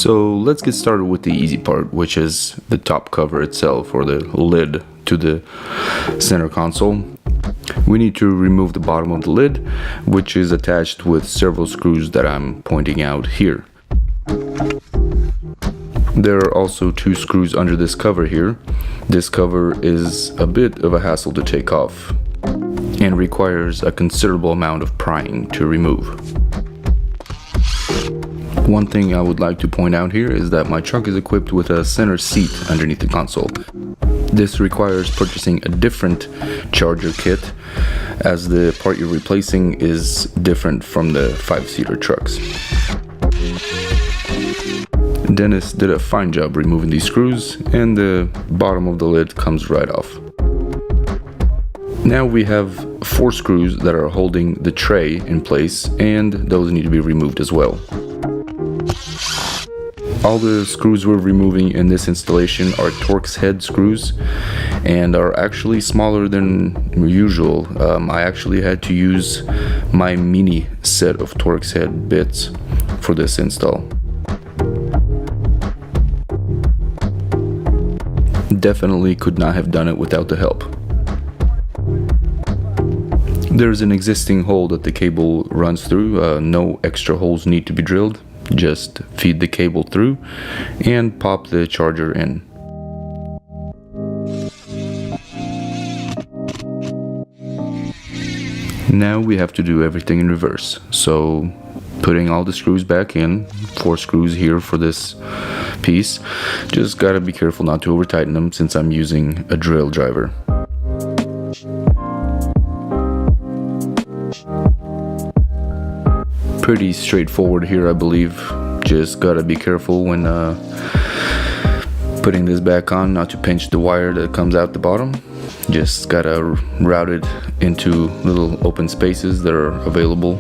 So let's get started with the easy part, which is the top cover itself, or the lid to the center console. We need to remove the bottom of the lid, which is attached with several screws that I'm pointing out here. There are also two screws under this cover here. This cover is a bit of a hassle to take off and requires a considerable amount of prying to remove. One thing I would like to point out here is that my truck is equipped with a center seat underneath the console. This requires purchasing a different charger kit, as the part you're replacing is different from the 5-seater trucks. Dennis did a fine job removing these screws, and the bottom of the lid comes right off. Now we have 4 screws that are holding the tray in place, and those need to be removed as well. All the screws we're removing in this installation are Torx head screws and are actually smaller than usual. I actually had to use my mini set of Torx head bits for this install. Definitely could not have done it without the help. There's an existing hole that the cable runs through. No extra holes need to be drilled. Just feed the cable through and pop the charger in. Now we have to do everything in reverse. So putting all the screws back in, 4 screws here for this piece. Just gotta be careful not to over tighten them since I'm using a drill driver. Pretty straightforward here, I believe. Just gotta be careful when putting this back on not to pinch the wire that comes out the bottom. Just gotta route it into little open spaces that are available.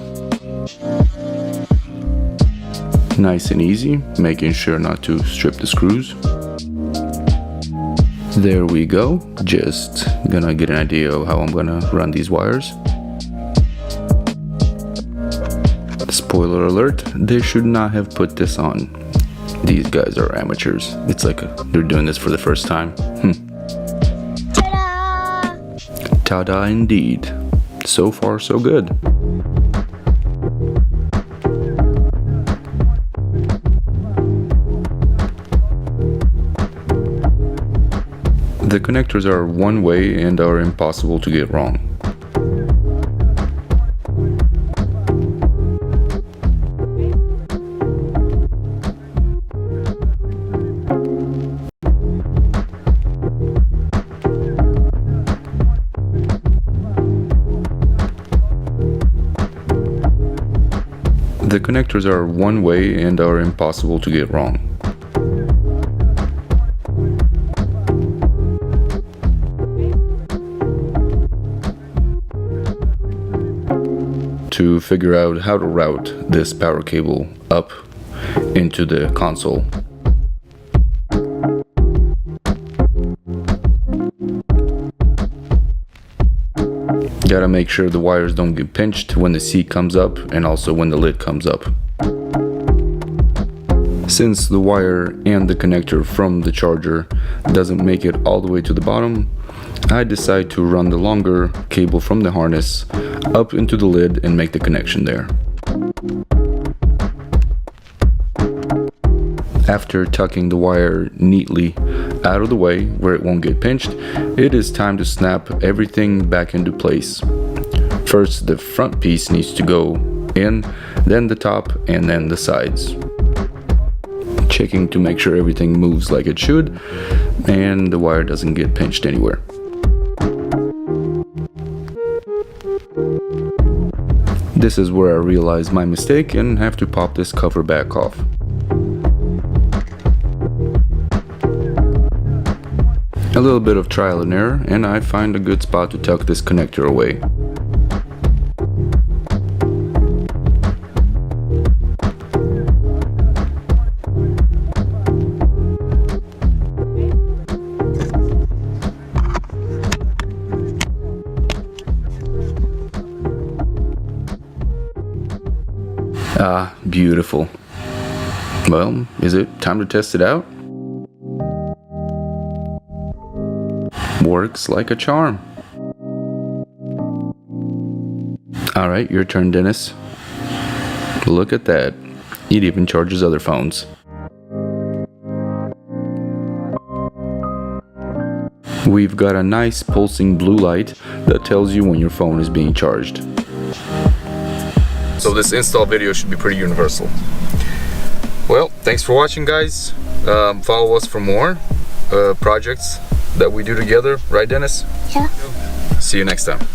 Nice and easy, making sure not to strip the screws. There we go. Just gonna get an idea of how I'm gonna run these wires. Spoiler alert, they should not have put this on. These guys are amateurs. It's like they're doing this for the first time. Ta-da! Ta-da indeed. So far, so good. The connectors are one way and are impossible to get wrong. The connectors are one way and are impossible to get wrong. To figure out how to route this power cable up into the console. Gotta make sure the wires don't get pinched when the seat comes up and also when the lid comes up. Since the wire and the connector from the charger doesn't make it all the way to the bottom, I decide to run the longer cable from the harness up into the lid and make the connection there. After tucking the wire neatly out of the way where it won't get pinched, it is time to snap everything back into place. First, the front piece needs to go in, then the top, and then the sides. Checking to make sure everything moves like it should, and the wire doesn't get pinched anywhere. This is where I realize my mistake and have to pop this cover back off. A little bit of trial and error, and I find a good spot to tuck this connector away. Ah, beautiful. Well, is it time to test it out? Works like a charm. Alright, your turn, Dennis. Look at that. It even charges other phones. We've got a nice pulsing blue light that tells you when your phone is being charged. So this install video should be pretty universal. Well, thanks for watching, guys. Follow us for more projects that we do together, right, Dennis? Yeah. See you next time.